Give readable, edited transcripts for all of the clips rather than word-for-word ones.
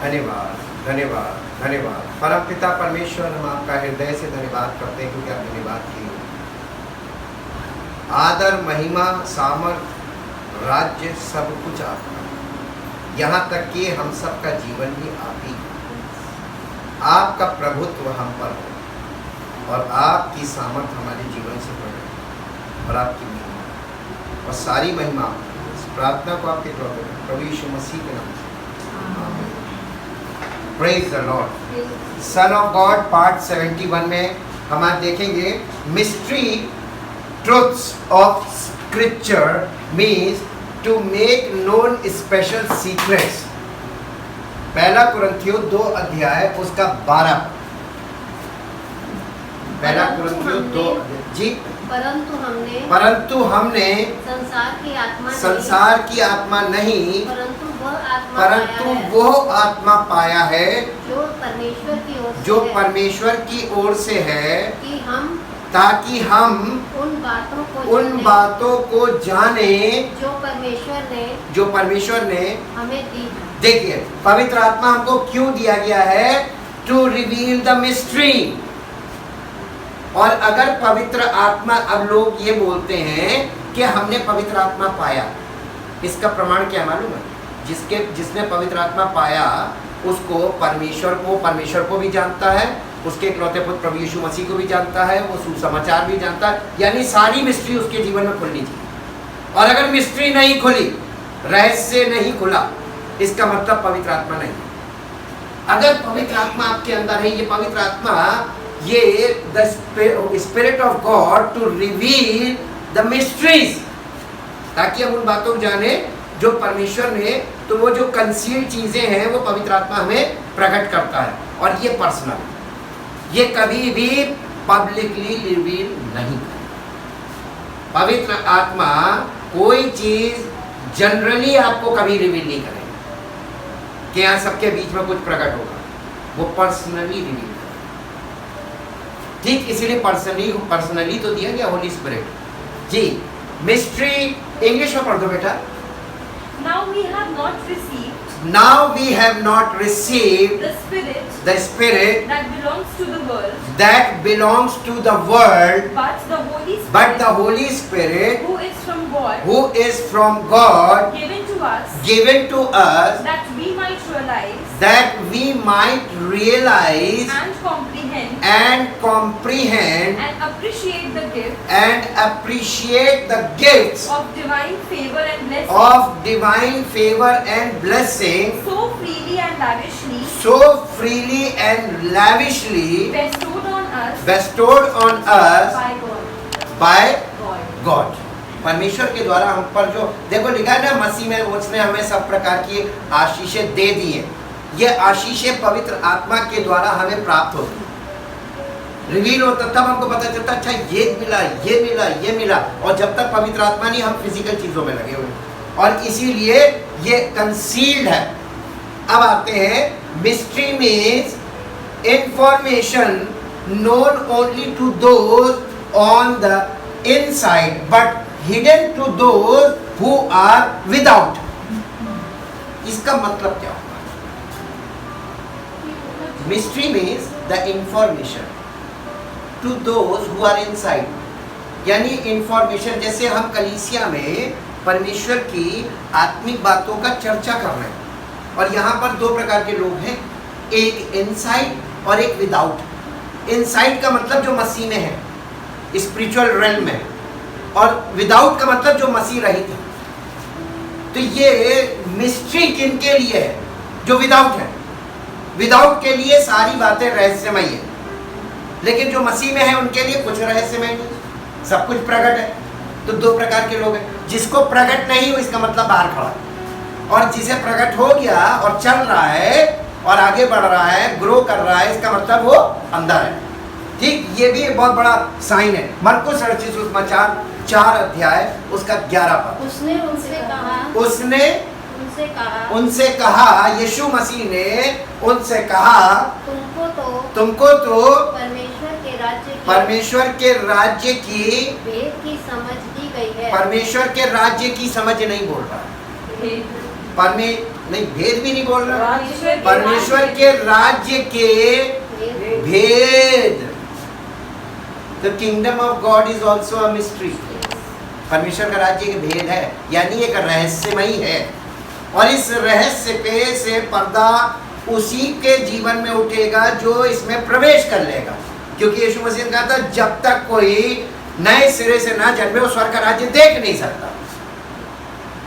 धन्यवाद धन्यवाद धन्यवाद। परमपिता परमेश्वर, हम आपका हृदय से धन्यवाद करते हैं क्योंकि आप धन्यवाद किए। आदर, महिमा, सामर्थ, राज्य सब कुछ आपका, यहाँ तक कि हम सबका जीवन भी आप ही। आपका प्रभुत्व हम पर हो और आपकी सामर्थ हमारे जीवन से बढ़े और आपकी महिमा और सारी महिमा इस प्रार्थना को आपके प्रभु यीशु मसीह के नाम से आमीन। Praise the Lord. Son of God part 71 में हम आज देखेंगे mystery truths of scripture means to make known special secrets. पहला कुरिन्थियों 2 अध्याय उसका 12। पहला कुरिन्थियों 2 जी। परंतु हमने संसार की आत्मा नहीं परंतु वो आत्मा पाया है जो परमेश्वर की ओर से है ताकि हम उन बातों को जाने जो परमेश्वर ने हमें दी। देखिए, पवित्र आत्मा हमको क्यों दिया गया है? To reveal the mystery. और अगर पवित्र आत्मा, अब लोग ये बोलते हैं कि हमने पवित्र आत्मा पाया, इसका प्रमाण क्या मालूम है? जिसने पवित्र आत्मा पाया उसको परमेश्वर को भी जानता है, उसके इकलौते पुत्र प्रभु यीशु मसीह को भी जानता है, वो सुसमाचार भी जानता है, यानी सारी मिस्ट्री उसके जीवन में खुलनी चाहिए। और अगर मिस्ट्री नहीं खुली, रहस्य नहीं खुला, इसका मतलब पवित्र आत्मा नहीं। अगर पवित्र आत्मा आपके अंदर है, ये पवित्र आत्मा, ये the spirit of God to reveal the mysteries, ताकि हम उन बातों को जाने जो परमेश्वर ने, तो वो जो कंसील्ड चीजें हैं वो पवित्र आत्मा हमें प्रकट करता है। और ये पर्सनल, ये कभी भी पब्लिकली रिवील नहीं करेगा। पवित्र आत्मा कोई चीज जनरली आपको कभी रिवील नहीं करेगा कि यहाँ सबके बीच में कुछ प्रकट होगा, वो पर्सनली रिवील करेगा। ठीक इसीलिए पर्सनली तो दिया गया होली स्पिरिट जी। मिस्ट्री इंग्लिश में पढ़ दो बेटा। Now we have not received the spirit that belongs to the world, but the Holy Spirit who is from God given to us that we might realize and comprehend and appreciate the gifts of divine favor and blessing so freely and lavishly bestowed on us by God। परमेश्वर के द्वारा हम पर जो, देखो लिखा है ना, मसीह में उसने हमें सब प्रकार की आशीषें दे दी है। ये आशीषें पवित्र आत्मा के द्वारा हमें प्राप्त होती है, रिवील होता, तब हमको पता चलता अच्छा ये मिला, ये मिला, ये मिला। और जब तक पवित्र आत्मा नहीं, हम फिजिकल चीजों में लगे हुए, और इसीलिए ये कंसील्ड है। अब आते हैं, mystery means information known only to those on the inside but hidden to those who are without. इसका मतलब क्या होगा? Mystery means the information to those who are inside, यानी इंफॉर्मेशन, जैसे हम कलीसिया में परमेश्वर की आत्मिक बातों का चर्चा कर रहे हैं, और यहाँ पर 2 प्रकार के लोग हैं, एक इनसाइड और एक विदाउट। इनसाइड का मतलब जो मसीह में है, स्पिरिचुअल रेल्म में, और विदाउट का मतलब जो मसीह रहित है। तो ये मिस्ट्री किन के लिए है? जो विदाउट है। विदाउट के लिए सारी बातें रहस्यमय है, लेकिन जो मसीह में है उनके लिए कुछ रहस्यमय नहीं, सब कुछ प्रकट है। तो 2 प्रकार के लोग हैं, जिसको प्रकट नहीं हो इसका मतलब बाहर खड़ा है, और जिसे प्रकट हो गया और चल रहा है और आगे बढ़ रहा है, ग्रो कर रहा है, इसका मतलब वो अंदर है। ठीक, ये भी एक बहुत बड़ा साइन है। मरकुस रचित सुसमाचार 4 अध्याय उसका 11 पद। उसने उनसे कहा, यीशु मसीह ने उनसे कहा, तुमको तो परमेश्वर के राज्य की भेद की समझ दी गई है। परमेश्वर के राज्य की समझ नहीं बोल रहा है, नहीं, भेद भी नहीं बोल रहा, परमेश्वर के परमेश्वर के राज्य के भेद। The kingdom of God is also a mystery. परमेश्वर का राज्य के भेद है, यानी एक रहस्यमयी है, और इस रहस्य पे से पर्दा उसी के जीवन में उठेगा जो इसमें प्रवेश कर लेगा। क्योंकि यीशु मसीह ने कहा था, जब तक कोई नए सिरे से ना जन्मे वो स्वर्ग का राज्य देख नहीं सकता।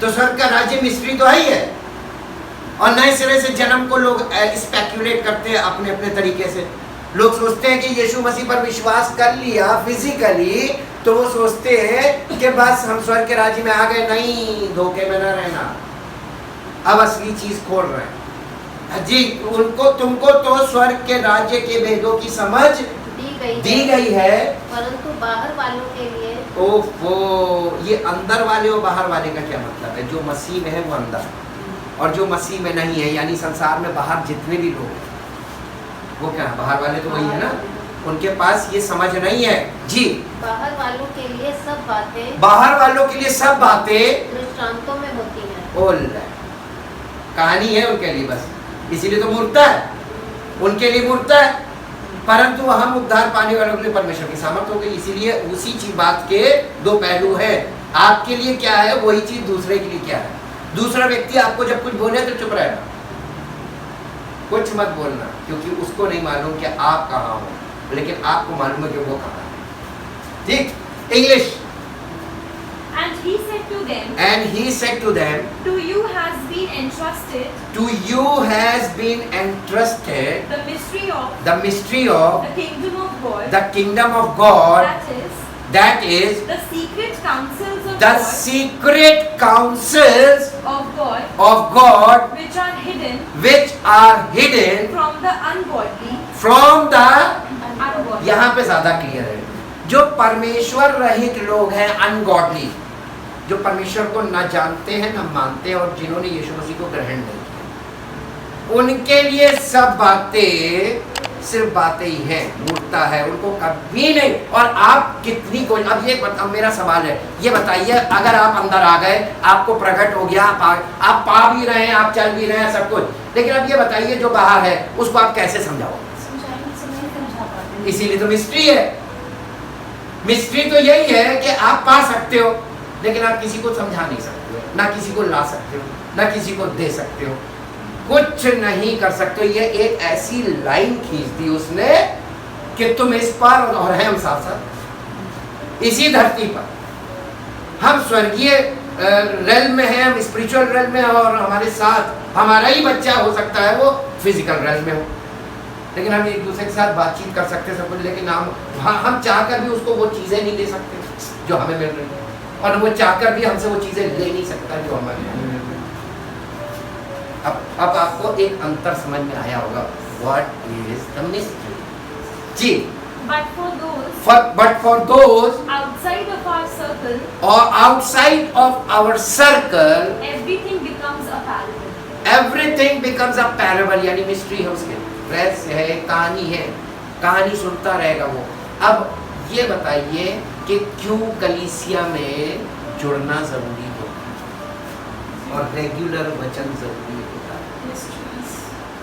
तो स्वर्ग का राज्य मिस्ट्री तो है ही है, और नए सिरे से जन्म को लोग स्पेक्युलेट करते हैं अपने अपने तरीके से। लोग सोचते हैं कि यीशु मसीह पर विश्वास कर लिया फिजिकली, तो वो सोचते हैं कि बस हम स्वर्ग के राज्य में आ गए। नहीं, धोखे में न रहना, अब असली चीज खोल रहे हैं जी। उनको तुमको तो स्वर्ग के राज्य के भेदों की समझ दी गई है, परंतु बाहर वालों के लिए ओफो, ये अंदर वाले और बाहर वाले का क्या मतलब है? जो मसीह में है वो अंदर है, और जो मसीह में नहीं है, यानी संसार में बाहर जितने भी लोग हैं वो क्या, बाहर वाले तो वही है ना, उनके पास ये समझ नहीं है जी। बाहर वालों के लिए सब बातें, बाहर वालों के लिए सब बातें दृष्टांतों में होती हैं। बोल कहानी है उनके लिए, बस इसीलिए तो मूर्खता है, उनके लिए मूर्खता है। परंतु हम उद्धार पाने वालों के लिए परमेश्वर की सामर्थ हो गई। इसीलिए उसी चीज बात के दो पहलू है। आपके लिए क्या है वही चीज दूसरे के लिए क्या है। दूसरा व्यक्ति आपको जब कुछ बोले तो चुप रहना, कुछ मत बोलना, क्योंकि उसको नहीं मालूम कि आप कहाँ हो, लेकिन आपको मालूम है कि वो कहाँ है। ठीक, English. And he said to them, And he said to them, to you has been entrusted to you has been entrusted the mystery of the mystery of the kingdom of God, the kingdom of God, that is the secret counsels of the God, secret counsels of God, which are hidden from the ungodly. from the Ungodly. यहाँ पे ज्यादा clear है। जो परमेश्वर रहित लोग हैं, ungodly, जो परमेश्वर को न जानते हैं न मानते हैं, और जिन्होंने यीशु मसीह को ग्रहण नहीं किया, उनके लिए सब बातें सिर्फ बातें ही हैं, मूर्खता है, उनको कभी नहीं। और आप कितनी को, अब ये बताओ, मेरा सवाल है, ये बताइए, अगर आप अंदर आ गए, आपको प्रकट हो गया, आप पा भी रहे हैं, आप चल भी रहे हैं, सब कुछ, लेकिन अब ये बताइए जो बाहर है उसको आप कैसे समझाओगे? इसीलिए तो मिस्ट्री है। मिस्ट्री तो यही है कि आप पा सकते हो, लेकिन आप किसी को समझा नहीं सकते हो, ना किसी को ला सकते हो, ना किसी को दे सकते हो, कुछ नहीं कर सकते हो। ये एक ऐसी लाइन खींच दी उसने कि तुम इस पार और हैं हम साथ साथ इसी धरती पर। हम स्वर्गीय रेल में हैं, हम स्पिरिचुअल रेल में, और हमारे साथ हमारा ही बच्चा हो सकता है वो फिजिकल रेल में हो, लेकिन हम एक दूसरे के साथ बातचीत कर सकते हैं सब कुछ, लेकिन हम चाहकर भी उसको वो चीज़ें नहीं दे सकते जो हमें मिल रही है, और वो चाहकर भी हमसे वो चीज़ें ले नहीं सकता जो हमें मिल रही है। अब आपको एक अंतर समझ में आया होगा, व्हाट इज द मिस्ट्री जी। But for those outside of our circle, or outside of our circle, everything becomes a parable. Everything becomes a parable, यानी मिस्ट्री है, उसके रहस्य है, कहानी है, कहानी सुनता रहेगा वो। अब ये बताइए कि क्यों कलीसिया में जुड़ना जरूरी होता और रेगुलर वचन जरूरी होता है?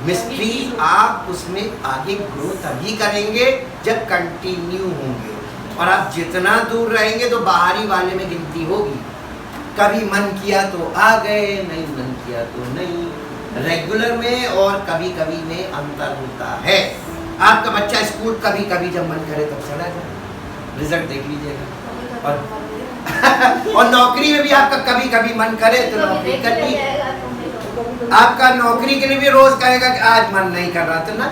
मिस्ट्री आप उसमें आगे ग्रो तभी करेंगे जब कंटिन्यू होंगे, और आप जितना दूर रहेंगे तो बाहरी वाले में गिनती होगी। कभी मन किया तो आ गए, नहीं मन किया तो नहीं। रेगुलर में और कभी कभी में अंतर होता है। आपका बच्चा स्कूल कभी कभी जब मन करे तब चला जाए, रिजल्ट देख लीजिएगा। और नौकरी में भी आपका कभी कभी मन करे तो नौकरी कर लीजिए। आपका नौकरी के लिए भी रोज कहेगा कि आज मन नहीं कर रहा, तो ना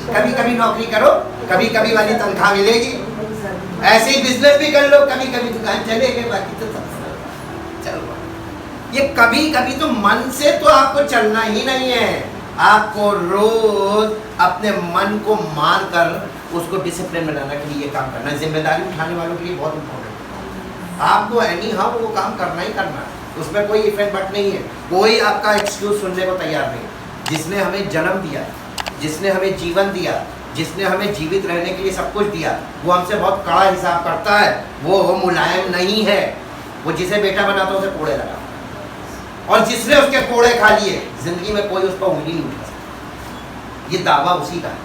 कभी कभी नौकरी करो, कभी कभी वाली तनख्वाह मिलेगी। ऐसे ही बिजनेस भी कर लो, कभी कभी दुकान चलेगी, बाकी तो चलो। ये कभी कभी तो मन से तो आपको चलना ही नहीं है, आपको रोज अपने मन को मान कर उसको डिसिप्लिन बनाना के लिए ये काम करना है। जिम्मेदारी उठाने वालों के लिए बहुत इम्पोर्टेंट। आपको एनी हाउ वो काम करना ही करना है, उसमें कोई इफेक्ट बट नहीं है। कोई आपका एक्सक्यूज सुनने को तैयार नहीं। जिसने हमें जन्म दिया, जिसने हमें जीवन दिया, जिसने हमें जीवित रहने के लिए सब कुछ दिया, वो हमसे बहुत कड़ा हिसाब करता है। वो मुलायम नहीं है, वो जिसे बेटा बनाता है उसे कोड़े लगा। और जिसने उसके कोड़े खा लिए जिंदगी में कोई उस पर उंगली नहीं उठा सकता। ये दावा उसी का है।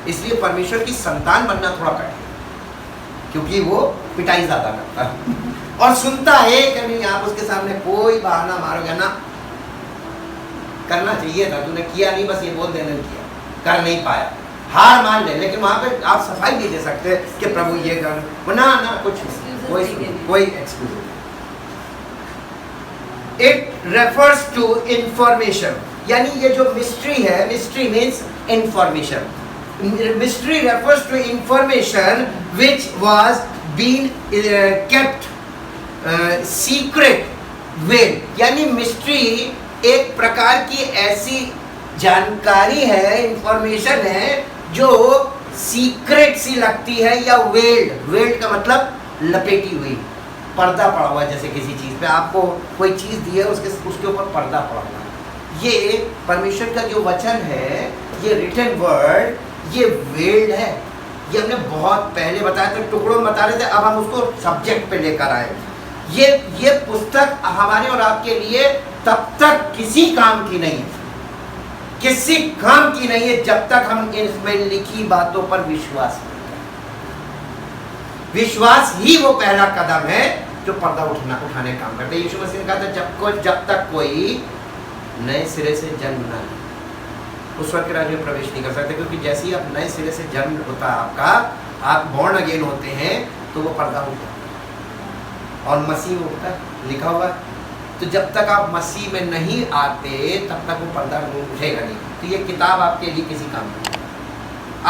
इसलिए परमेश्वर की संतान बनना थोड़ा कठिन है, क्योंकि वो पिटाई ज्यादा करता है और सुनता है कि नहीं। आप उसके सामने कोई बहाना मारोगे ना, करना चाहिए था, तूने किया नहीं, बस ये बोल देने किया, कर नहीं पाया, हार मान ले। लेकिन वहां पे आप सफाई भी दे सकते हैं कि प्रभु ये कर ना कुछ कोई excuse. It refers to information, यानी ये जो मिस्ट्री है, mystery means information. Mystery refers to information which was been kept secret well, यानी मिस्ट्री एक प्रकार की ऐसी जानकारी है, इंफॉर्मेशन है जो सीक्रेट सी लगती है या वेल्ड। वेल्ड का मतलब लपेटी हुई, पर्दा पड़ा हुआ, जैसे किसी चीज पे आपको कोई चीज दी है उसके ऊपर पर्दा पड़ा हुआ। ये परमेश्वर का जो वचन है, ये रिटन वर्ड, ये वेल्ड है। ये हमने बहुत पहले बताया था, टुकड़ों में बता रहे थे, अब हम उसको सब्जेक्ट पे लेकर आए। ये पुस्तक हमारे और आपके लिए तब तक किसी काम की नहीं है, किसी काम की नहीं है, जब तक हम इसमें लिखी बातों पर विश्वास करते हैं। विश्वास ही वो पहला कदम है जो पर्दा उठाने का काम करते हैं। यीशु मसीह ने कहा था जब तक कोई नए सिरे से जन्म ना ले, उस वक्त के राज्य में प्रवेश नहीं कर सकते। क्योंकि जैसे ही आप नए सिरे से जन्म होता है आपका, आप बॉर्न अगेन होते हैं, तो वो पर्दा उठता है और मसीह उठता है, लिखा हुआ है। तो जब तक आप मसीह में नहीं आते तब तक वो पर्दा उठेगा नहीं। तो ये किताब आपके लिए किसी काम की।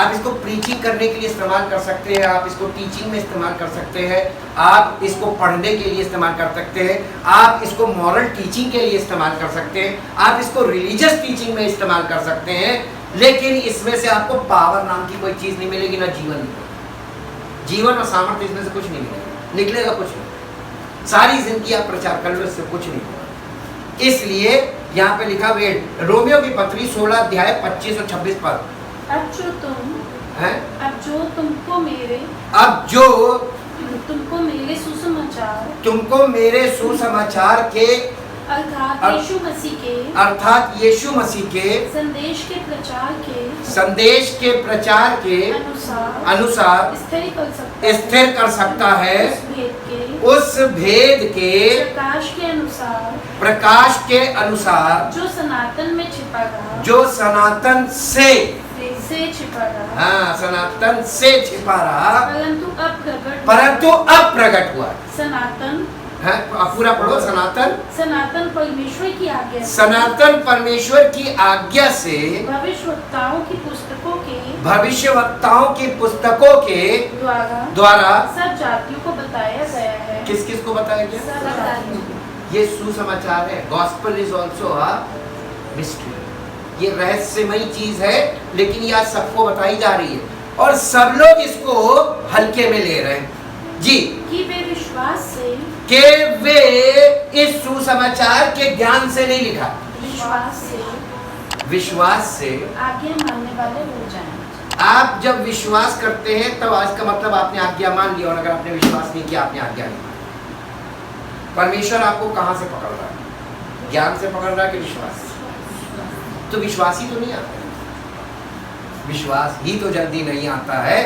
आप इसको प्रीचिंग करने के लिए इस्तेमाल कर सकते हैं, आप इसको टीचिंग में इस्तेमाल कर सकते हैं, आप इसको पढ़ने के लिए इस्तेमाल कर सकते हैं, आप इसको मॉरल टीचिंग के लिए इस्तेमाल कर सकते हैं, आप इसको रिलीजियस टीचिंग में इस्तेमाल कर सकते हैं। लेकिन इसमें से आपको पावर नाम की कोई चीज़ नहीं मिलेगी, ना जीवन मिलेगा। जीवन और सामर्थ्य इसमें से कुछ नहीं मिलेगा, निकलेगा कुछ नहीं। सारी जिंदगी आप प्रचार कर लो, इससे कुछ नहीं होगा। इसलिए यहाँ पे लिखा वेद, रोमियो की पत्री 16 अध्याय 25 और 26 पद। अब जो तुमको मेरे सुसमाचार के अर्थात यीशु मसीह के संदेश के प्रचार के अनुसार स्थिर कर सकता है, उस भेद के प्रकाश के अनुसार जो सनातन में छिपा रहा, जो सनातन से छिपा रहा, हाँ, सनातन से छिपा रहा, परंतु अब प्रकट हुआ। सनातन है, पूरा पढ़ो। सनातन परमेश्वर की आज्ञा, सनातन परमेश्वर की आज्ञा से भविष्यवक्ताओं की पुस्तकों के द्वारा सब जातियों को बताया गया है। किस किस को बताया गया? ये सुसमाचार है। Gospel is also a mystery. ये रहस्यमयी चीज है, लेकिन यह सबको बताई जा रही है और सब लोग इसको हल्के में ले रहे हैं जी। कि वे इस सुसमाचार के ज्ञान से नहीं लिखा, विश्वास से आज्ञा मानने वाले हो जाएं। आप जब विश्वास करते हैं तब आज का मतलब आपने आज्ञा मान लिया, और अगर आपने विश्वास नहीं किया आपने आज्ञा नहीं मानी। परमेश्वर आपको कहां से पकड़ रहा है? ज्ञान से पकड़ रहा है कि विश्वास? तो विश्वास ही तो नहीं आता, विश्वास ही तो जल्दी नहीं आता है।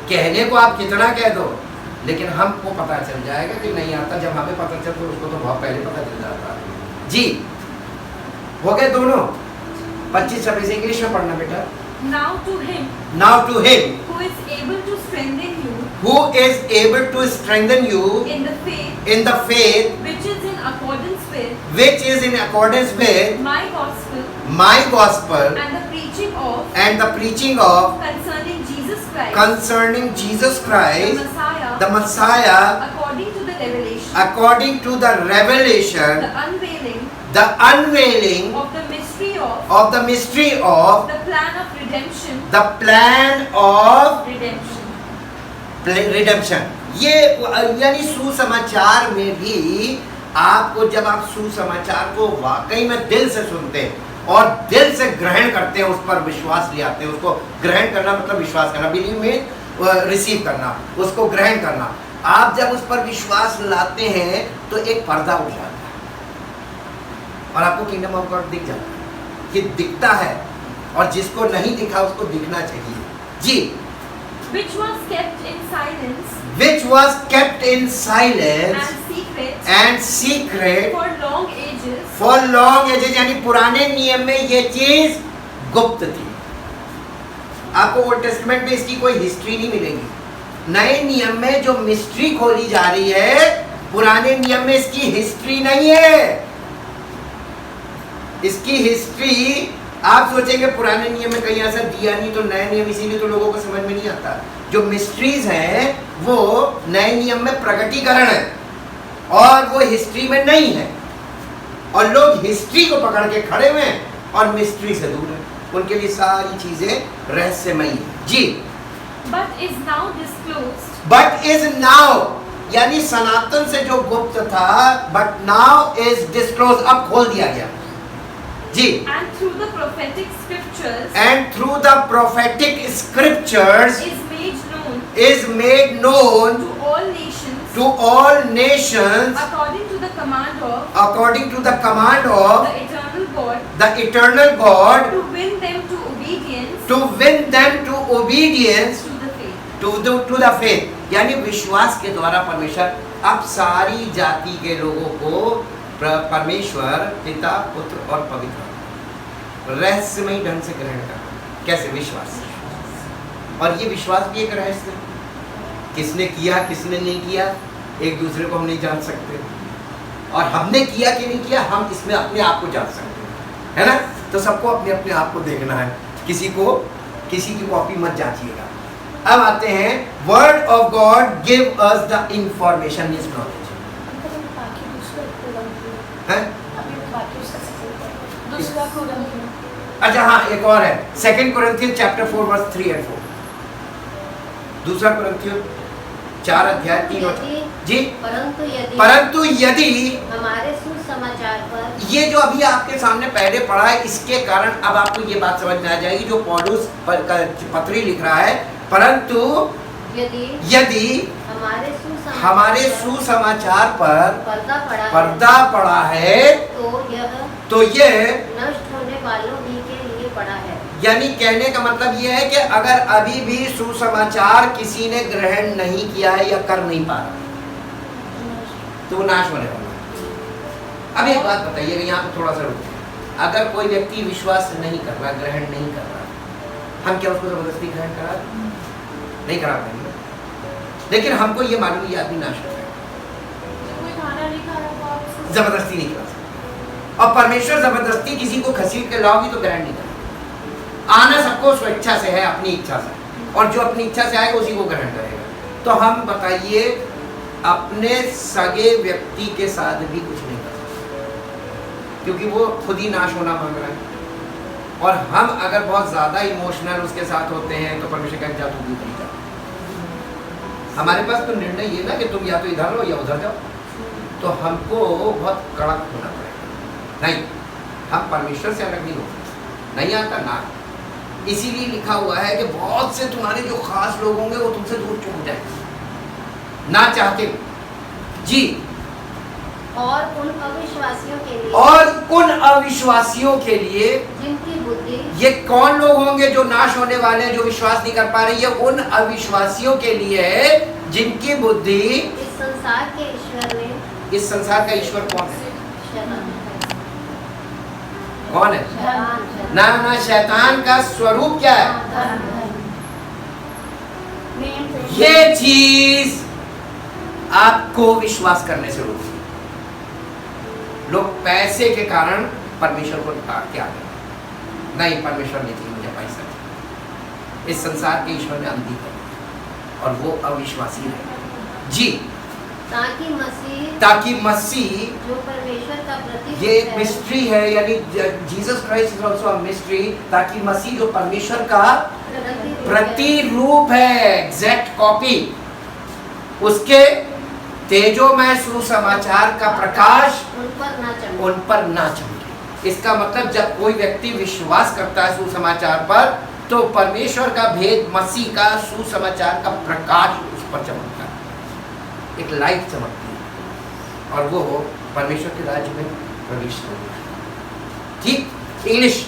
कहने को आप कितना कह दो, लेकिन हमको पता चल जाएगा कि नहीं आता। जब हमें पता चल तो उसको तो बहुत पहले पता चल जाता है जी। हो गए दोनों? 25-26 इंग्लिश में पढ़ना बेटा। Now to him who is able to strengthen you in the faith which is in accordance with my gospel and the preaching of concerning Jesus Christ the Messiah according to the revelation the unveiling of the mystery of the plan of redemption the plan of redemption। ये यानी सुसमाचार में भी आपको, जब आप सुसमाचार को वाकई में दिल से सुनते हैं और दिल से ग्रहण करते हैं, उस पर विश्वास ले आते हैं। उसको ग्रहण करना मतलब विश्वास करना, बिलीव में रिसीव करना, उसको ग्रहण करना। आप जब उस पर विश्वास लाते हैं तो एक पर्दा उठ जाता है। और आपको किंगडम ऑफ गॉड दिख जाता है, ये दिखता है, और जिसको नहीं दिखा उसको दिखना चाहिए। जी, which was kept in silence which was kept in silence and secret and secret for long ages for long ages, यानी पुराने नियम में ये चीज गुप्त थी। आपको ओल्ड टेस्टमेंट में इसकी कोई हिस्ट्री नहीं मिलेगी। नए नियम में जो मिस्ट्री खोली जा रही है, पुराने नियम में इसकी हिस्ट्री नहीं है। इसकी हिस्ट्री आप सोचेंगे पुराने नियम में कहीं ऐसा दिया नहीं तो नए नियम, इसीलिए तो लोगों को समझ में नहीं आता। जो मिस्ट्रीज हैं वो नए नियम में प्रकटीकरण है और वो हिस्ट्री में नहीं है, और लोग हिस्ट्री को पकड़ के खड़े हुए हैं और मिस्ट्री से दूर हैं। उनके लिए सारी चीजें रहस्यमयी है। जी, but is now disclosed but is now, यानी सनातन से जो गुप्त था, बट नाउ इज डिस्क्लोज, अब खोल दिया गया। जी, and through the prophetic scriptures and through the prophetic scriptures is made known is made known to all nations to all nations according to the command of according to the command of the eternal God the eternal God, to win them to obedience to win them to obedience to the faith. to the faith, यानी विश्वास के द्वारा परमेश्वर अब सारी जाति के लोगों को परमेश्वर पिता, पुत्र और पवित्र रहस्यमय ढंग से ग्रहण करना। कैसे? विश्वास। और ये विश्वास भी एक रहस्य है। किसने किया किसने नहीं किया एक दूसरे को हम नहीं जान सकते, और हमने किया कि नहीं किया हम इसमें अपने आप को जान सकते हैं, है ना? तो सबको अपने अपने आप को देखना है, किसी की कॉपी मत जांचिएगा। अब आते हैं, word of God give us the information is knowledge है। दूसरा कुरिन्थियों, अच्छा हाँ, एक और है, 2 Corinthians chapter 4 verse 3 and 4। दूसरा कुरिन्थियों 4 अध्याय 3 और 4। जी, परंतु यदि हमारे सुसमाचार पर, ये जो अभी आपके सामने पहले पढ़ा है, इसके कारण अब आपको ये बात समझ में आ जाएगी जो पौलुस पत्री लिख रहा है। परंतु यदि हमारे सुसमाचार पर पर्दा पड़ा है तो यह नष्ट होने वालों ही के लिए पड़ा है। यानी कहने का मतलब यह है कि अगर अभी भी सुसमाचार किसी ने ग्रहण नहीं किया है या कर नहीं पा रहा तो वो नाश होने वाला है। अब एक बात बताइएगा, यहाँ पे थोड़ा सा रुकिए। अगर कोई व्यक्ति विश्वास नहीं कर रहा, ग्रहण नहीं कर रहा, हम क्या उसको जबरदस्ती ग्रहण करा नहीं करा पाएंगे? लेकिन हमको ये मालूम ये आदमी नाश कर रहा है, कोई खाना नहीं खा रहा तो आप उसको जबरदस्ती नहीं करा सकते। और परमेश्वर जबरदस्ती किसी को घसीट के लाओगी तो ग्रहण नहीं करेगा। आना सबको स्वेच्छा से है, अपनी इच्छा से, और जो अपनी इच्छा से आएगा उसी को ग्रहण करेगा। तो हम बताइए, अपने सगे व्यक्ति के साथ भी कुछ नहीं कर सकते क्योंकि वो खुद ही नाश होना मांग रहा है। और हम अगर बहुत ज्यादा इमोशनल उसके साथ होते हैं तो परमेश्वर का जा तू भी नहीं जा। हमारे पास तो निर्णय ये ना कि तुम या तो इधर लो या उधर जाओ, तो हमको बहुत कड़क होना पड़ेगा। नहीं, हम परमेश्वर से अलग नहीं हो सकते, नहीं आता ना। इसीलिए लिखा हुआ है कि बहुत से तुम्हारे जो खास लोग होंगे वो तुमसे दूर क्यों हो जाएंगे ना चाहते। जी, और उन अविश्वासियों के लिए जिनकी बुद्धि, ये कौन लोग होंगे जो नाश होने वाले हैं, जो विश्वास नहीं कर पा रहे? ये उन अविश्वासियों के लिए है जिनकी बुद्धि इस संसार के ईश्वर ने, इस संसार का ईश्वर कौन है? कौन है? ना, शैतान का स्वरूप क्या है? ये चीज आपको विश्वास करने से रोकती है। लोग पैसे के कारण परमेश्वर को त्याग दें। नहीं, परमेश्वर नहीं चाहिए मुझे पैसा, इस संसार के ईश्वर ने अंधी कर और वो अविश्वासी है। जी, ताकि मसीह जो परमेश्वर का प्रतीक, ये एक मिस्ट्री है, यानी Jesus Christ is also a mystery, ताकि मसीह जो परमेश्वर का प्रतिरूप है, एग्जैक्ट कॉपी, उसके तेजोमय सुसमाचार का प्रकाश उन पर ना चमके। इसका मतलब जब कोई व्यक्ति विश्वास करता है सुसमाचार पर, तो परमेश्वर का भेद, मसीह का सुसमाचार का प्रकाश उस पर चमकता है, एक लाइट चमकती है, और वो परमेश्वर के राज्य में प्रवेश करता है। ठीक, English.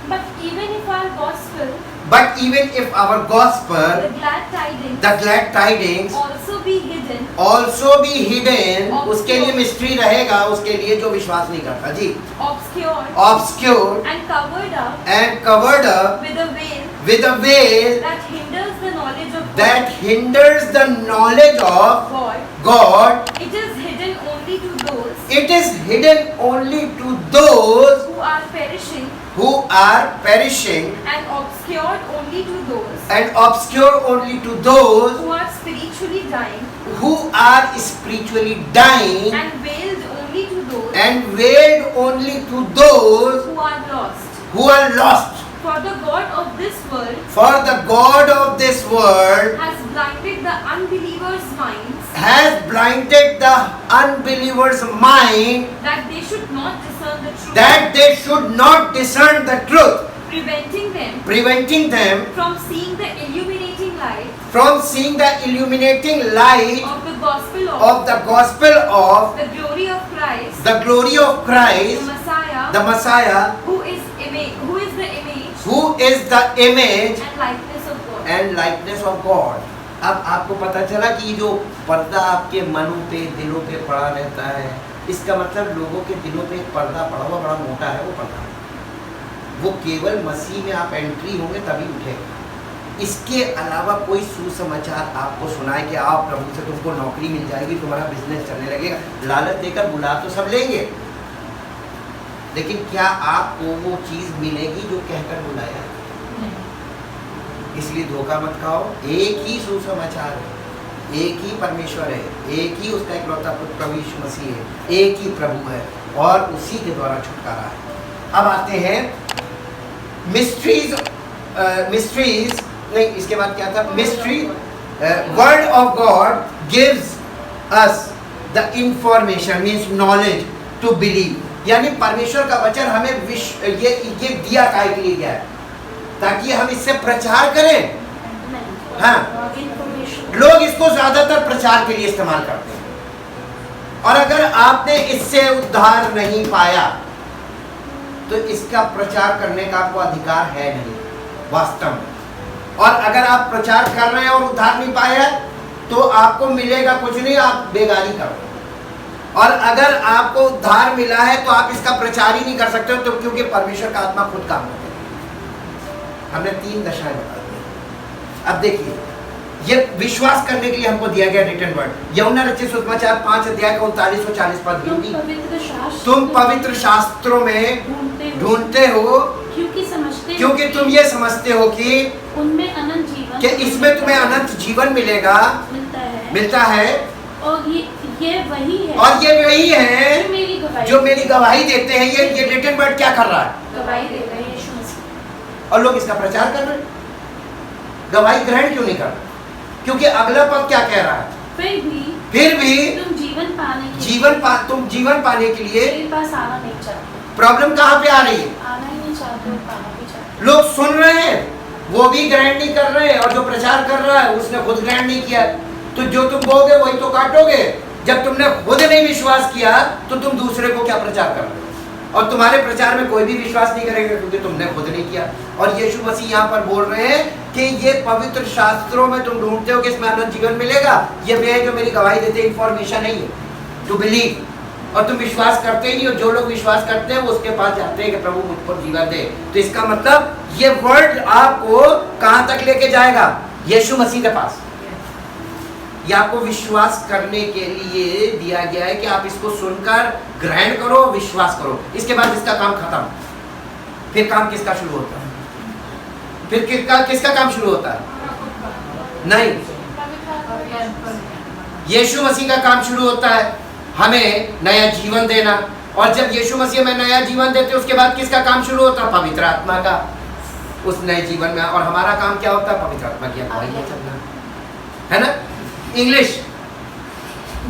But even if our gospel, But even if our gospel, the glad tidings, the glad tidings also be hidden, also be hidden, उसके लिए मिस्ट्री रहेगा, उसके लिए जो विश्वास नहीं करता जी, obscured, obscured and covered up and covered up with a veil that hinders the knowledge of that hinders the knowledge of God. God. It is hidden only to those It is hidden only to those who are perishing, and obscured only to those and obscure only to those who are spiritually dying, who are spiritually dying, and veiled only to those and veiled only to those who are lost. who are lost. For the God of this world For the God of this world has blinded the unbelievers' minds, has blinded the unbelievers' mind, that they should not discern the truth, that they should not discern the truth, preventing them from seeing the illuminating light light of the gospel of the gospel of the glory of Christ, the glory of the Christ, Messiah, the Messiah, who is the image who is the image and likeness of God. and likeness of God. अब आपको पता चला कि जो पर्दा आपके मनों पे, दिलों पे पड़ा रहता है, इसका मतलब लोगों के दिलों पे एक पर्दा पड़ा हुआ, बड़ा मोटा है वो पर्दा। वो केवल मसीह में आप एंट्री होंगे तभी उठेगा। इसके अलावा कोई सुसमाचार आपको सुनाए कि आप प्रभु से तुमको नौकरी मिल जाएगी, तुम्हारा बिजनेस चलने लगेगा, लालच देकर बुला तो सब लेंगे, लेकिन क्या आपको वो चीज मिलेगी जो कहकर बुलाया? इसलिए धोखा मत खाओ। एक ही सुसमाचार है, एक ही परमेश्वर है, एक ही उसका इकलौता पुत्र प्रभु यीशु मसीह है, एक ही प्रभु है और उसी के द्वारा छुटकारा है। अब आते हैं मिस्ट्रीज, मिस्ट्रीज नहीं, इसके बाद क्या था? Mystery, word of God gives us the information, means knowledge to believe. यानी परमेश्वर का वचन हमें ये दिया काय के लिए गया है ताकि हम इससे प्रचार करें। हाँ, लोग इसको ज्यादातर प्रचार के लिए इस्तेमाल करते हैं, और अगर आपने इससे उद्धार नहीं पाया तो इसका प्रचार करने का आपको अधिकार है नहीं वास्तव में। और अगर आप प्रचार कर रहे हैं और उद्धार नहीं पाया तो आपको मिलेगा कुछ नहीं, आप बेगारी कर रहे हैं। और अगर आपको उद्धार मिला है तो आप इसका प्रचार ही नहीं कर सकते हो, तो क्योंकि परमेश्वर का आत्मा खुद काम करता है। हमने 3 दशाएं बता दी। अब देखिए, ये विश्वास करने के लिए हमको दिया गया रिटन वर्ड, यूहन्ना रचित सुसमाचार 5 अध्याय का 39 और 40 पद। तुम पवित्र शास्त्रों में ढूंढते हो क्योंकि तुम ये समझते हो कि उनमें अनंत जीवन, कि इसमें तुम्हें अनंत जीवन मिलेगा, मिलता है। और ये वही है, और ये वही है जो मेरी गवाही गवाही देते हैं। ये रिटन वर्ड क्या कर रहा है? गवाही दे रहे हैं यीशु मसीह। और लोग इसका प्रचार कर रहे हैं, गवाही ग्रहण क्यों नहीं कर रहे? क्योंकि अगला पद क्या कह रहा है? फिर भी तुम जीवन पाने के तुम जीवन पाने के लिए मेरे पास आना नहीं चाहते। प्रॉब्लम कहाँ पे आ रही है? आना ही नहीं चाहते और पाना भी चाहते। लोग सुन रहे हैं, वो भी ग्रहण नहीं कर रहे हैं, और जो प्रचार कर रहा है उसने खुद ग्रहण नहीं किया। तो जो तुम बोगे वही तो काटोगे। जब तुमने खुद नहीं विश्वास किया तो तुम दूसरे को क्या प्रचार कर रहे हो? और तुम्हारे प्रचार में कोई भी विश्वास नहीं करेगा क्योंकि तुमने खुद नहीं किया। और यीशु मसीह यहाँ पर बोल रहे हैं कि ये पवित्र शास्त्रों में तुम ढूंढते हो कि इसमें अनंत जीवन मिलेगा, ये वे है जो मेरी गवाही देते हैं। इंफॉर्मेशन नहीं है, टू बिलीव। और तुम विश्वास करते ही नहीं, और जो लोग विश्वास करते हैं वो उसके पास जाते हैं कि प्रभु मुझको जीवन दे। तो इसका मतलब ये वर्ड आपको कहाँ तक लेके जाएगा? यीशु मसीह के पास। ये आपको विश्वास करने के लिए दिया गया है कि आप इसको सुनकर ग्रहण करो, विश्वास करो। इसके बाद इसका काम खत्म। फिर काम किसका शुरू होता है? फिर किसका काम शुरू होता है? नहीं, यीशु मसीह का काम शुरू होता है, हमें नया जीवन देना। और जब यीशु मसीह में नया जीवन देते उसके बाद किसका काम शुरू होता है? पवित्र आत्मा का, उस नए जीवन में। और हमारा काम क्या होता है? पवित्र आत्मा की अगुवाई में चलना, है ना? English,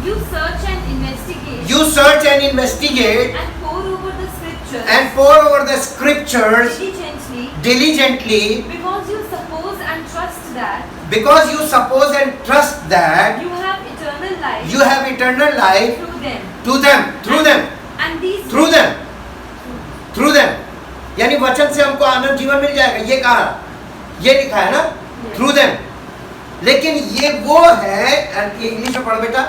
You search and investigate. You search and investigate And pore over the scriptures. and pore over the scriptures Diligently. diligently, Because you suppose and trust that. because you suppose and trust that You have eternal life. you have eternal life Through them. through them, And these. through them. Through them, यानी वचन से हमको आनंद जीवन मिल जाएगा, ये कहा, ये लिखा है ना, थ्रू देम। लेकिन ये वो है, इंग्लिश में पढ़ बेटा,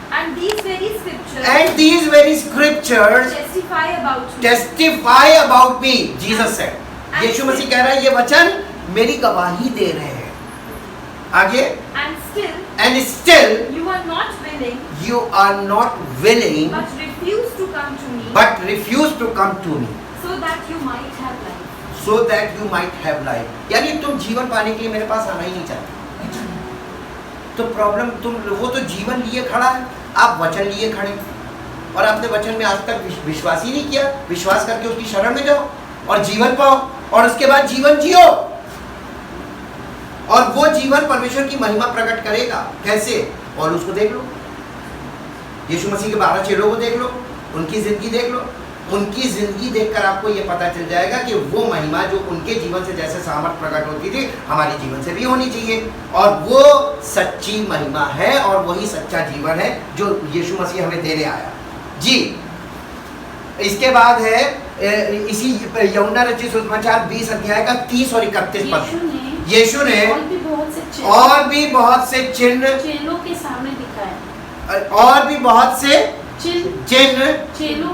And these very scriptures and these very scriptures testify about me. testify about me, Jesus said. यीशु मसीह कह रहा है ये वचन मेरी गवाही दे रहे हैं। आगे, And still you are not willing but refuse to come to me, but refuse to come to me so that you might have life. so that you might have life। यानी तुम जीवन पाने के लिए मेरे पास आना ही नहीं चाहते। तो प्रॉब्लम, तुम वो तो जीवन लिए खड़ा है, आप वचन लिए खड़े, और आपने वचन में आज तक विश्वास ही नहीं किया। विश्वास करके उसकी शरण में जाओ और जीवन पाओ, और उसके बाद जीवन जियो, और वो जीवन परमेश्वर की महिमा प्रकट करेगा। कैसे? और उसको देख लो, यीशु मसीह के 12 चेलों को देख लो, उनकी जिंदगी देख लो। उनकी जिंदगी देखकर आपको ये पता चल जाएगा कि वो महिमा जो उनके जीवन से जैसे सामर्थ प्रकट होती थी, हमारे जीवन से भी होनी चाहिए, और वो सच्ची महिमा है, और वही सच्चा जीवन है जो यीशु मसीह हमें देने आया। जी, इसके बाद है इसी यूहन्ना रचित सुसमाचार 20 अध्याय का 30 और 31 पद। यीशु ने और भी बहुत से चिन्ह चेलों के सामने दिखाए, और भी बहुत से चिन्ह चेलों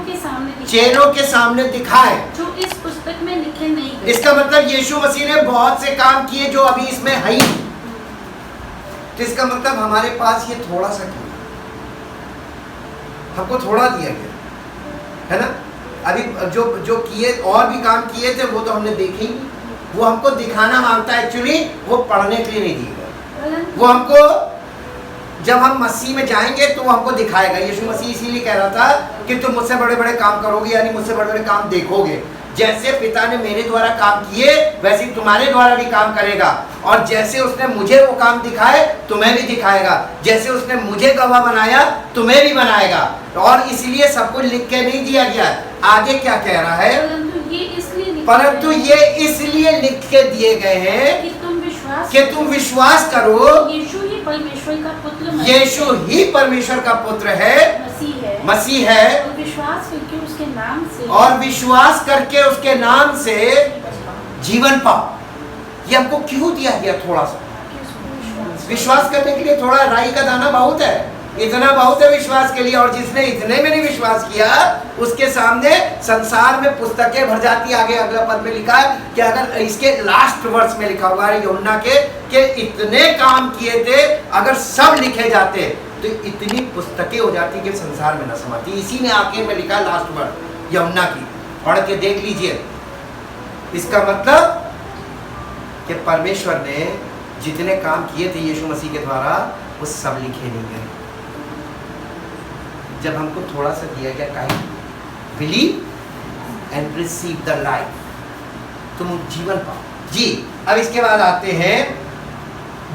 के सामने दिखाए, जो इस पुस्तक में लिखे नहीं गए। इसका मतलब यीशु मसीह ने बहुत से काम किए जो अभी इसमें है ही। तो इसका मतलब हमारे पास ये थोड़ा सा किया, हमको थोड़ा दिया गया है ना। अभी जो किए और भी काम किए थे वो तो हमने देखे ही, वो हमको दिखाना मांगता है। एक्चुअली वो पढ़ने के लिए नहीं दिया, वो हमको जब हम मसीह में जाएंगे तो वो हमको दिखाएगा। यीशु मसीह इसीलिए कह रहा था कि तुम मुझसे बड़े बड़े काम करोगे, यानी मुझसे बड़े बड़े काम देखोगे। जैसे पिता ने मेरे द्वारा काम किए वैसे ही तुम्हारे द्वारा भी काम करेगा, और जैसे उसने मुझे वो काम दिखाए तुम्हें भी दिखाएगा, जैसे उसने मुझे गवाह बनाया तुम्हें भी बनाएगा। और इसलिए सब कुछ लिख के नहीं दिया गया। आगे क्या कह रहा है? परंतु ये इसलिए लिख के दिए गए हैं कि तुम विश्वास करो यीशु ही परमेश्वर का पुत्र, यीशु ही परमेश्वर का पुत्र है, मसीह है, और विश्वास करके उसके नाम से, और विश्वास करके उसके नाम से जीवन पाओ। ये हमको क्यों दिया गया? थोड़ा सा विश्वास करने के लिए थोड़ा राई का दाना बहुत है, इतना बहुत है विश्वास के लिए। और जिसने इतने में नहीं विश्वास किया उसके सामने संसार में पुस्तकें भर जाती। आगे अगला पद में लिखा है कि अगर इसके लास्ट वर्ष में लिखा हुआ है यूहन्ना के इतने काम किए थे, अगर सब लिखे जाते तो इतनी पुस्तकें हो जाती कि संसार में न समाती। इसी में आखिर में लिखा है लास्ट वर्ष यूहन्ना की, पढ़ के देख लीजिए। इसका मतलब कि परमेश्वर ने जितने काम किए थे यीशु मसीह के द्वारा वो सब लिखे नहीं गए। जब हमको थोड़ा सा दिया गया, काहे? Believe and receive the life, तुम जीवन पाओ। जी, अब इसके बाद आते हैं,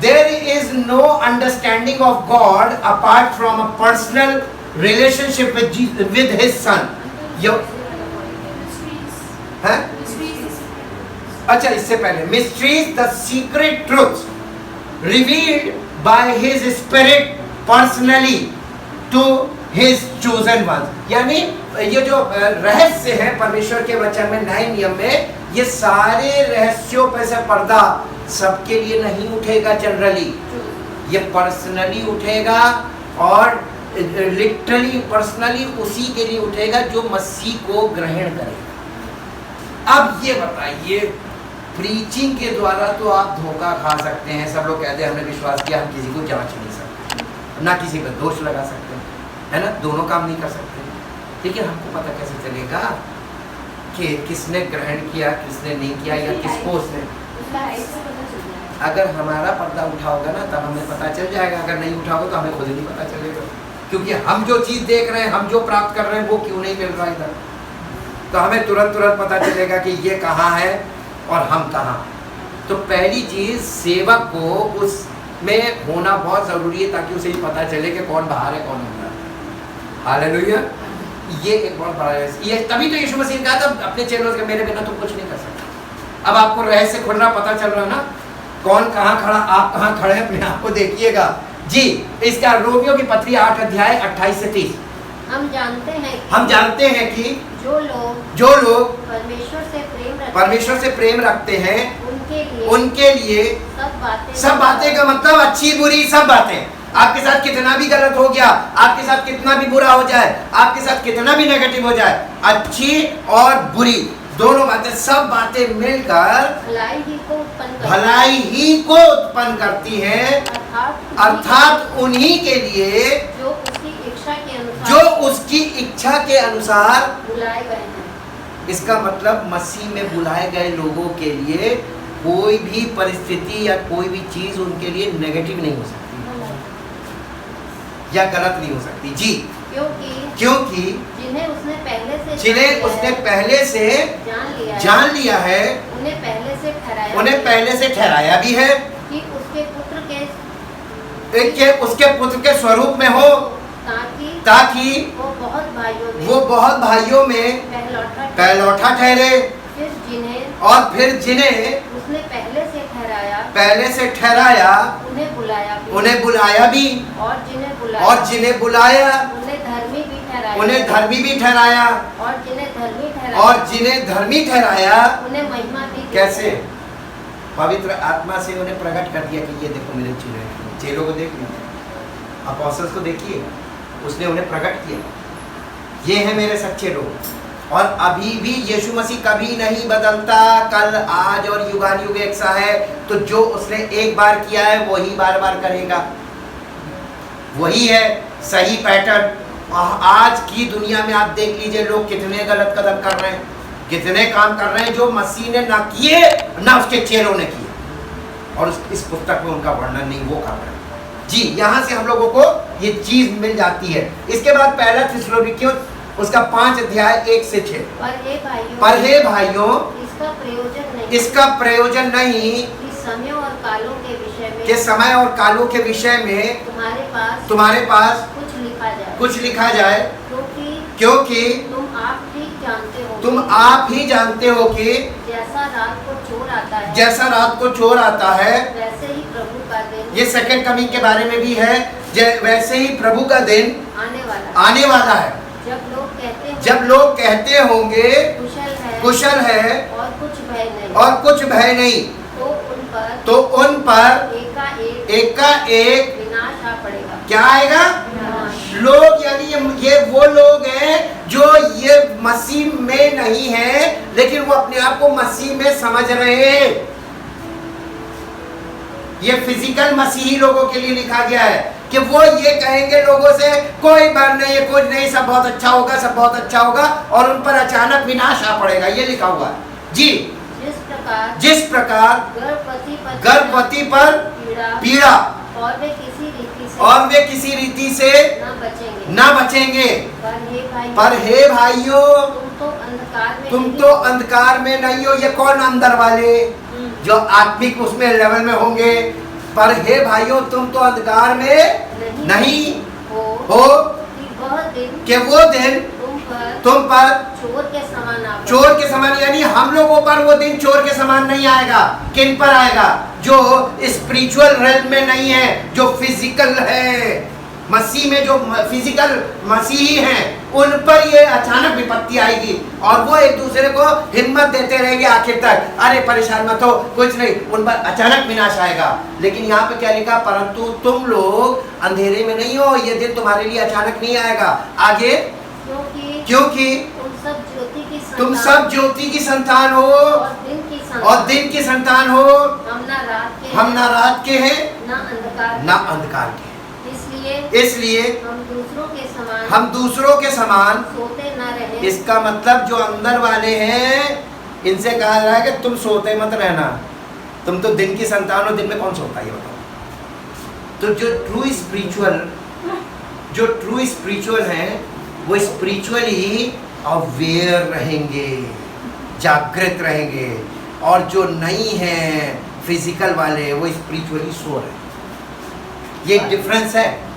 there is no understanding of God apart from a personal relationship with his son. अच्छा, इससे पहले mysteries the secret truths revealed by his spirit personally to his chosen ones. यानी ये जो रहस्य है परमेश्वर के वचन में, नए नियम में, ये सारे रहस्यों पे से पर्दा सबके लिए नहीं उठेगा जनरली, ये पर्सनली उठेगा, और लिटरली पर्सनली उसी के लिए उठेगा जो मसीह को ग्रहण करेगा। अब ये बताइए, प्रीचिंग के द्वारा तो आप धोखा खा सकते हैं। सब लोग कहते हैं हमने विश्वास किया, हम किसी को जांच नहीं सकते, ना किसी पर दोष लगा सकते हैं, है ना, दोनों काम नहीं कर सकते। लेकिन हमको पता कैसे चलेगा कि किसने ग्रहण किया, किसने नहीं किया, या किसको उसने? अगर हमारा पर्दा उठा होगा ना तब हमें पता चल जाएगा, अगर नहीं उठा होगा तो हमें खुद ही नहीं पता चलेगा। क्योंकि हम जो चीज़ देख रहे हैं, हम जो प्राप्त कर रहे हैं, वो क्यों नहीं मिल रहा इधर, तो हमें तुरंत पता चलेगा कि ये कहाँ है और हम कहाँ। तो पहली चीज़, सेवक को उसमें होना बहुत ज़रूरी है ताकि उसे पता चले कि कौन बाहर है कौन अंदर है। हालेलुया। ये एक बहुत बड़ा रहस्य, ये तभी तो यीशु मसीह ने कहा था अपने चेलों से, मेरे बिना तुम कुछ नहीं कर सकते। अब आपको रहस्य खुल रहा, पता चल रहा ना कौन कहाँ खड़ा, आप कहाँ खड़े हैं, अपने आप को देखिएगा। जी, इसका रोमियो की पत्री 8 अध्याय 28 से 30। हम जानते हैं कि जो जो लोग लोग परमेश्वर से प्रेम रखते हैं उनके उनके लिए सब बातें का मतलब अच्छी बुरी सब बातें, आपके साथ कितना भी गलत हो गया, आपके साथ कितना भी बुरा हो जाए, आपके साथ कितना भी नेगेटिव हो जाए, अच्छी और बुरी दोनों बातें, सब बातें मिलकर भलाई ही को उत्पन्न करती हैं, अर्थात उन्हीं के लिए जो उसकी इच्छा के अनुसार बुलाए गए हैं। इसका मतलब मसीह में बुलाए गए लोगों के लिए कोई भी परिस्थिति या कोई भी चीज उनके लिए नेगेटिव नहीं हो सकती या गलत नहीं हो सकती। जी, क्योंकि जिन्हें उसने पहले से जान लिया है, उन्हें पहले से ठहराया भी है कि उसके पुत्र के स्वरूप में हो, ताकि वो बहुत भाइयों में पहलौठा ठहरे, और फिर जिन्हें उसने पहले से ठहराया उन्हें बुलाया भी, और जिन्हें बुलाया उन्हें धर्मी भी ठहराया, और जिन्हें धर्मी ठहराया उन्हें महिमा भी। कैसे? पवित्र आत्मा से उन्हें प्रकट कर दिया कि ये देखो मेरे चेलों को देख लीजिए, अपोस्टल्स को देखिए, उसने उन्हें प्रकट किया, ये है मेरे सच्चे लोग। और अभी भी यीशु मसीह कभी नहीं बदलता, कल आज और युगानुयुग एक सा है, तो जो उसने एक बार किया है वही बार बार करेगा, वही है सही पैटर्न। आज की दुनिया में आप देख लीजिए लोग कितने गलत कदम कर रहे हैं, कितने काम कर रहे हैं जो मसीह ने ना किए ना उसके चेलों ने किए, और इस पुस्तक में उनका वर्णन नहीं वो कर रहे हैं। जी, यहाँ से हम लोगों को ये चीज मिल जाती है। इसके बाद पहला थिस्सलुनीकियों उसका 5 अध्याय 1 से 6। पर हे भाइयों, इसका प्रयोजन नहीं कि समय और कालों के विषय में तुम्हारे पास कुछ लिखा जाए, क्योंकि तुम आप ही जानते हो कि जैसा रात को चोर आता है, वैसे ही प्रभु का दिन, ये सेकंड कमिंग के बारे में भी है, वैसे ही प्रभु का दिन आने वाला है। जब लोग कहते होंगे कुशल है और कुछ भय नहीं, तो उन पर एकाएक विनाश आ पड़ेगा। क्या आएगा? लोग, यानी ये वो लोग हैं जो ये मसीह में नहीं है, लेकिन वो अपने आप को मसीह में समझ रहे हैं। ये फिजिकल मसीही लोगों के लिए लिखा गया है कि वो ये कहेंगे लोगों से कोई बात नहीं है, कुछ नहीं, सब बहुत अच्छा होगा, सब बहुत अच्छा होगा, और उन पर अचानक विनाश आ पड़ेगा, ये लिखा हुआ है। जी, जिस प्रकार गर्भवती पर पीड़ा और वे किसी रीति से न बचेंगे। पर हे भाइयों, तुम तो अंधकार में नहीं हो। ये कौन अंदर वाले जो आत्मिक उसमें लेवल में होंगे? पर हे भाइयों, तुम तो अंधकार में नहीं हो कि वो दिन तुम पर चोर के समान, यानी हम लोगों पर वो दिन चोर के समान नहीं आएगा। किन पर आएगा? जो स्पिरिचुअल रेल्म में नहीं है, जो फिजिकल है, मसीह में जो फिजिकल मसीही हैं, उन पर ये अचानक विपत्ति आएगी, और वो एक दूसरे को हिम्मत देते रहेंगे आखिर तक, अरे परेशान मत हो, कुछ नहीं, उन पर अचानक विनाश आएगा। लेकिन यहाँ पे क्या लिखा? परंतु तुम लोग अंधेरे में नहीं हो, ये दिन तुम्हारे लिए अचानक नहीं आएगा। आगे, क्योंकि तुम सब ज्योति की संतान हो और दिन की संतान हो। हम ना रात के हैं ना अंधकार के, इसलिए हम दूसरों के समान सोते न रहे। इसका मतलब जो अंदर वाले हैं, इनसे कहा जा रहा है कि तुम सोते मत रहना, तुम तो दिन की संतान हो। दिन में कौन सोता है ये बताओ? तो जो ट्रू स्पिरिचुअल है वो स्पिरिचुअली अवेयर रहेंगे, जागृत रहेंगे, और जो नहीं है फिजिकल वाले वो स्पिरिचुअली सो रहे। ये डिफरेंस है,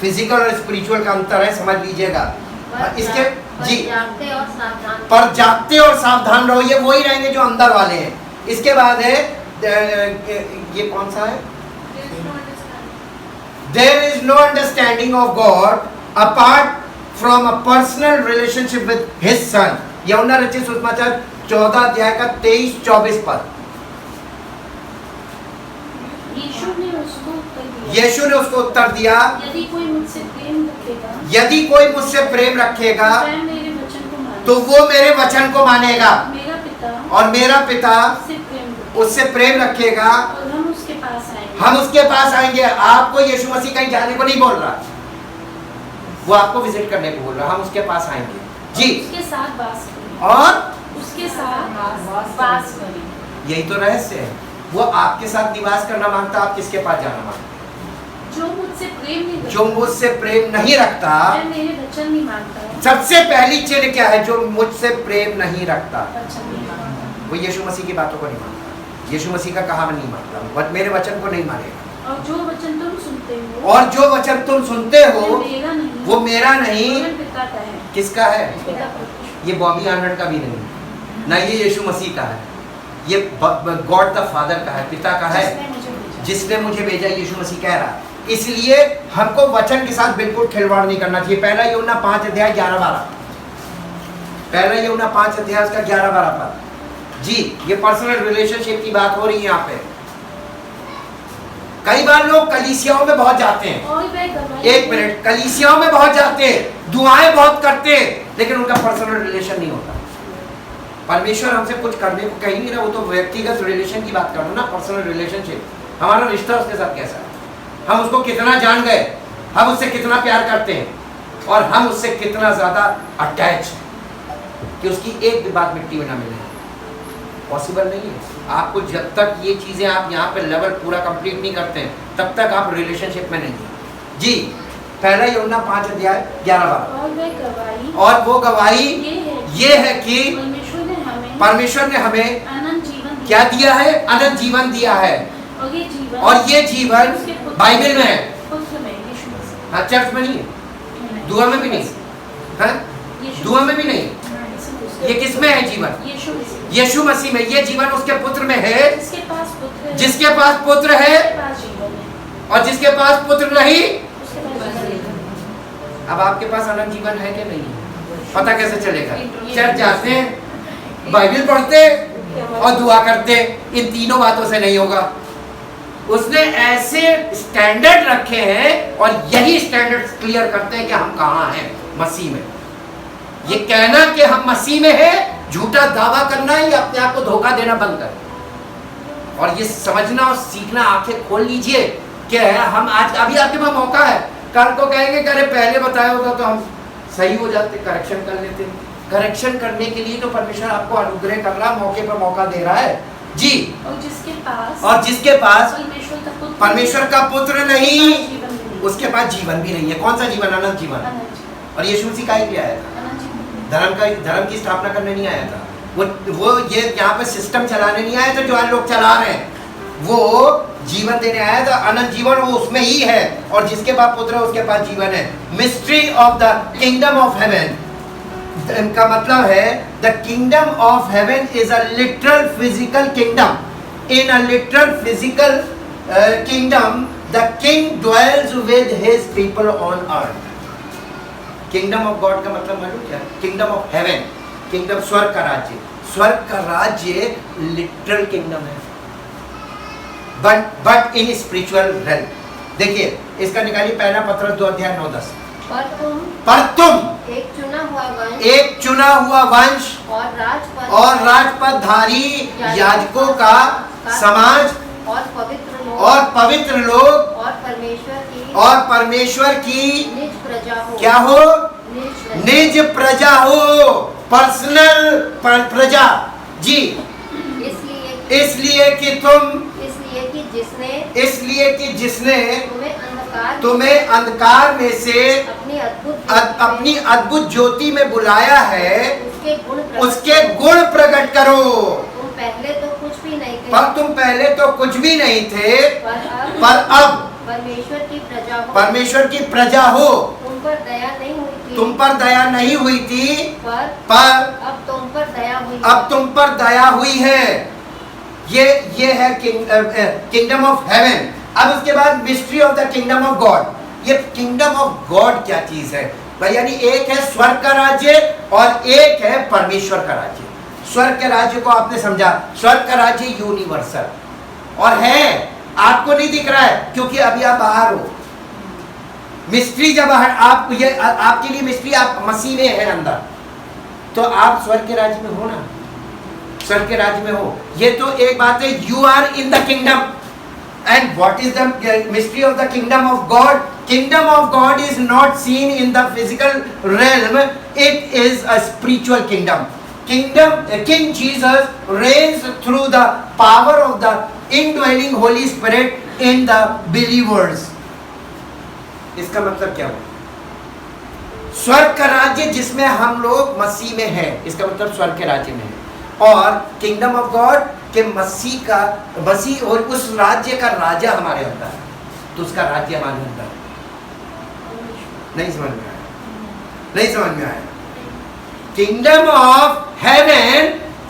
फिजिकल और स्पिरिचुअल का अंतर है, समझ लीजिएगा। इसके जी, पर जागते और सावधान रहो, ये वही रहेंगे जो अंदर वाले हैं। इसके बाद है ये कौन सा है? There is no understanding of God apart from a personal relationship with his son. यूहन्ना रचित सुसमाचार 14 अध्याय का 23-24 पद। यीशु ने उसको उत्तर दिया, यीशु ने उसको उत्तर दिया, यदि कोई मुझसे प्रेम रखेगा, यदि कोई मुझसे प्रेम रखेगा वह मेरे वचन को मानेगा, तो वो मेरे वचन को मानेगा, मेरा पिता और मेरा पिता उससे प्रेम रखेगा, उससे प्रेम रखेगा, और हम उसके पास आएंगे। हम उसके पास आएंगे। आपको यीशु मसीह कहीं जाने को नहीं बोल रहा, वो आपको विजिट करने को बोल रहा, हम उसके पास आएंगे जी, उसके साथ वास करेंगे, और उसके साथ वास करेंगे। यही तो रहस्य है। वो आपके साथ निवास करना मांगता, आप किसके पास जाना मांगते? जो मुझसे प्रेम नहीं रखता, जो मुझसे प्रेम नहीं रखता, वह मेरे वचन नहीं मानता है। सबसे पहली चीज क्या है? जो मुझसे प्रेम नहीं रखता, वचन नहीं मानता, वो यीशु मसीह की बातों को नहीं मानता, यीशु मसीह का कहा नहीं मानता, बट मेरे वचन को नहीं मानेगा। और जो वचन तुम सुनते हो, और जो वचन तुम सुनते हो वह मेरा नहीं, वो मेरा नहीं, वह पिता का है। किसका है? पिता परमेश्वर। ये बॉबी आर्नल्ड का भी नहीं, ना ये यीशु मसीह का है, ये गॉड द फादर का है, पिता का है, जिसने मुझे भेजा, यीशु मसीह कह रहा है। इसलिए हमको वचन के साथ बिल्कुल खिलवाड़ नहीं करना चाहिए। पहला यूहन्ना 5 अध्याय 11-12, पहला यूहन्ना 5 अध्याय उसका 11-12 पद जी, ये पर्सनल रिलेशनशिप की बात हो रही है यहाँ पे। कई बार लोग कलीसियाओं में बहुत जाते हैं, और वह गवाही, एक मिनट, कलीसियाओं में बहुत जाते हैं, दुआएं बहुत करते हैं, लेकिन उनका पर्सनल रिलेशन नहीं होता। परमेश्वर हमसे कुछ करने को कहीं नहीं रहा, वो तो व्यक्तिगत रिलेशन की बात कर रहा हूं ना, पर्सनल रिलेशनशिप, हमारा रिश्ता उसके साथ कैसा है, हम उसको कितना जान गए, हम उससे कितना प्यार करते हैं, और हम उससे कितना ज्यादा अटैच है कि उसकी एक भी बात मिट्टी में ना मिले। पॉसिबल नहीं है। आपको जब तक ये चीजें आप यहाँ पे लेवल पूरा कंप्लीट नहीं करते हैं, तब तक आप रिलेशनशिप में नहीं हैं जी। पहला यूहन्ना 5 अध्याय 11-12, और वह गवाही, और वो गवाही ये है कि परमेश्वर ने हमें अनंत जीवन क्या दिया है? अनंत जीवन दिया है, और ये जीवन बाइबल में है, पुत्र में, यीशु मसीह। हाँ, चर्च में नहीं है, दुआ में भी नहीं, हाँ, दुआ में भी नहीं, ये किस में है जीवन? यीशु मसीह। यीशु मसीह में। ये जीवन उसके पुत्र में है, जिसके पास पुत्र है, जिसके पास पुत्र है, उसके पास जीवन है, और जिसके पास पुत्र नहीं, उसके पास जीवन है। अब आपके पास अनंत जीवन है कि नहीं? पता कैसे चलेगा? चर्च जाते हैं, बाइबल पढ़ते और दुआ करते, इन तीनों बातों से नहीं होगा। उसने ऐसे स्टैंडर्ड रखे हैं, और यही स्टैंडर्ड क्लियर करते हैं कि हम कहाँ हैं मसीह में। ये कहना कि हम मसीह में हैं, झूठा दावा करना है, या अपने आप को धोखा देना बंद कर। और ये समझना और सीखना, आंखें खोल लीजिए कि हम आज, अभी आपके पास मौका है, कल को कहेंगे कि अरे पहले बताया होता तो हम सही हो जाते, करेक्शन कर लेते। करेक्शन करने के लिए तो परमेश्वर आपको अनुग्रह कर रहा, मौके पर मौका दे रहा है जी। और जिसके पास परमेश्वर का पुत्र नहीं, जीवन नहीं, उसके पास जीवन भी नहीं है। कौन सा जीवन? अनंत जीवन। अनंत जीवन, और यीशु मसीह काहे के लिए आया था? अनंत जीवन। धर्म की स्थापना करने नहीं आया था वो ये यहाँ पे सिस्टम चलाने नहीं आया था जो आज लोग चला रहे हैं। वो जीवन देने आया था, अनंत जीवन वो उसमें ही है, और जिसके पास पुत्र है उसके पास जीवन है। Mystery of the kingdom of haven का मतलब है the kingdom of heaven is a literal physical kingdom. In a literal physical kingdom the king dwells with his people on earth. Kingdom of God का मतलब मालूम क्या? Kingdom of haven, kingdom स्वर्ग का राज्य। स्वर्ग का राज्य लिटरल किंगडम है, बट इन स्पिरिचुअल रेल्म। देखिए इसका निकालिए, पहला पत्रस 2 अध्याय 9-10। पर तुम एक चुना हुआ वंश और राजपदधारी याजकों का समाज और पवित्र लोग और परमेश्वर की क्या हो? निज प्रजा हो, पर्सनल प्रजा जी। इसलिए कि जिसने तुम्हें अंधकार में से अपनी अद्भुत ज्योति में बुलाया है, उसके गुण प्रकट करो। तुम पहले तो कुछ भी नहीं थे, पर तुम पहले तो कुछ भी नहीं थे, पर अब परमेश्वर की प्रजा हो। तुम पर दया नहीं हुई थी, तुम पर दया नहीं हुई थी, पर अब तुम पर दया हुई, अब तुम पर दया हुई है। ये है किंगडम ऑफ हेवन। अब उसके बाद mystery of the kingdom of God. ये किंगडम ऑफ गॉड क्या चीज है? भाई यानी एक है स्वर्ग का राज्य और एक है परमेश्वर का राज्य। स्वर्ग के राज्य को आपने समझा, स्वर्ग का राज्य यूनिवर्सल और है, आपको नहीं दिख रहा है क्योंकि अभी आप बाहर हो। मिस्ट्री जब आप ये आपके लिए मिस्ट्री, आप मसीह में है अंदर, तो आप स्वर्ग के राज्य में हो ना, स्वर्ग के राज्य में हो। ये तो एक बात है, you are in the kingdom. And what is the mystery of the kingdom of God? Kingdom of God is not seen in the physical realm, it is a spiritual kingdom. King Jesus reigns through the power of the indwelling Holy Spirit in the believers. इसका मतलब क्या हुआ? स्वर्ग का राज्य जिसमें हम लोग मसीह में हैं, इसका मतलब स्वर्ग के राज्य में है। और किंगडम ऑफ गॉड के मसीह और उस राज्य का राजा हमारे अंदर है, तो उसका राज्य हमारे अंदर है। नहीं समझ में आया? नहीं समझ में आया? किंगडम ऑफ हेवन,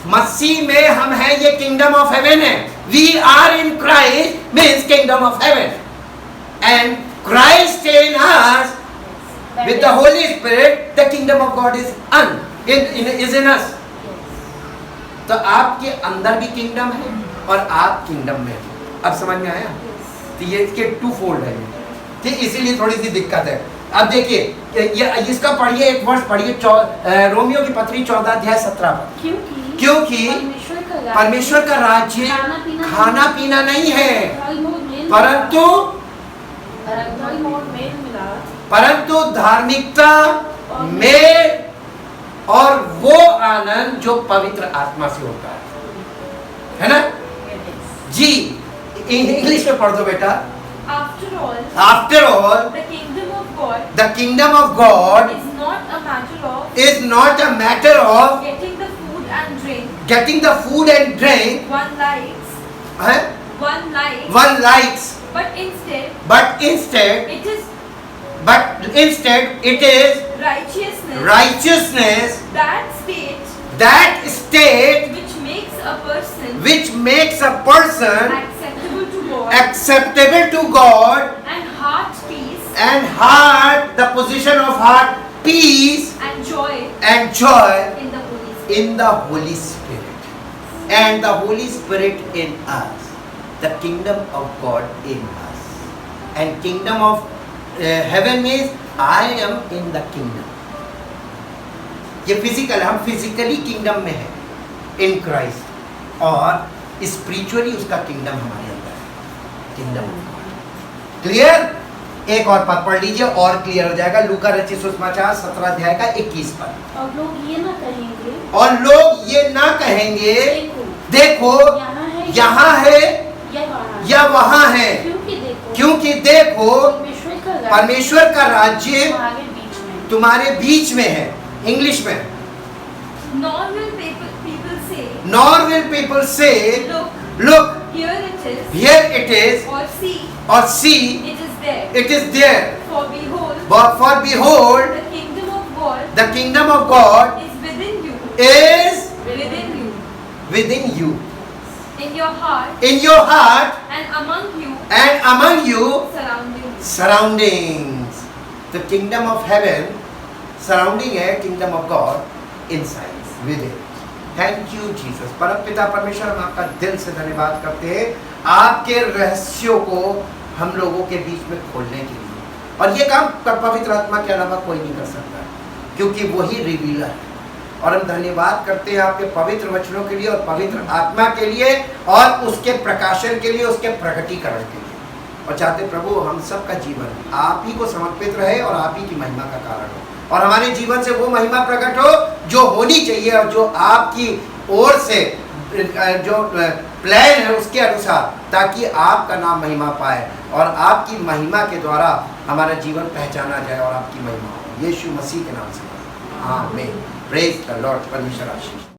मसीह में हम हैं, ये किंगडम ऑफ हेवन है। We are in Christ means kingdom of heaven, and Christ in us with the Holy Spirit, the kingdom of God is in us. तो आपके अंदर भी किंगडम है और आप किंगडम में हो। अब समझ में आया? तो ये इसके टू फोल्ड है, ठीक, इसीलिए थोड़ी सी दिक्कत है। अब देखिए ये इसका पढ़िए, एक वर्ष पढ़िए, रोमियो की पत्री 14 अध्याय 17 पर। क्योंकि परमेश्वर का राज्य खाना पीना नहीं है, परंतु धार्मिकता में और वो आनंद जो पवित्र आत्मा से होता है ना जी। इंग्लिश में पढ़ दो बेटा। After all, the kingdom of God is not a matter of getting the food and drink one likes, but instead it is righteousness, that state which makes a person acceptable to God, and heart, the position of heart, peace and joy in the Holy Spirit, and the Holy Spirit in us, the kingdom of God in us, and kingdom of heaven means I am in the kingdom. ये physical, हम physically kingdom में हैं in Christ, और spiritually उसका kingdom हमारे अंदर है, kingdom of God. Clear? एक और पद पढ़ लीजिए और क्लियर हो जाएगा। लूका रचित सुसमाचार 17 अध्याय का 21 पद। और लोग ये ना कहेंगे देखो यहाँ है या वहाँ है, क्योंकि देखो परमेश्वर का राज्य तुम्हारे बीच में है। इंग्लिश में nor will people say look here it is or see it is there, for behold the kingdom of God is within you, in your heart and among you surroundings. The kingdom of heaven surrounding है, kingdom of God inside, within. Thank you Jesus. परम पिता परमेश्वर, हम आपका दिल से धन्यवाद करते हैं आपके रहस्यों को हम लोगों के बीच में खोलने के लिए, और ये काम पवित्र आत्मा के अलावा कोई नहीं कर सकता, क्योंकि वही रिवीलर है। और हम धन्यवाद करते हैं आपके पवित्र वचनों के लिए और पवित्र आत्मा के लिए और उसके प्रकाशन के लिए, उसके प्रकटीकरण के लिए, और चाहते प्रभु हम सबका जीवन आप ही को समर्पित रहे और आप ही की महिमा का कारण हो, और हमारे जीवन से वो महिमा प्रकट हो जो होनी चाहिए और जो आपकी ओर से जो प्लान है उसके अनुसार, ताकि आपका नाम महिमा पाए और आपकी महिमा के द्वारा हमारा जीवन पहचाना जाए और आपकी महिमा हो। यीशु मसीह के नाम से आमीन। Praise the Lord. परमेश्वर आशीष।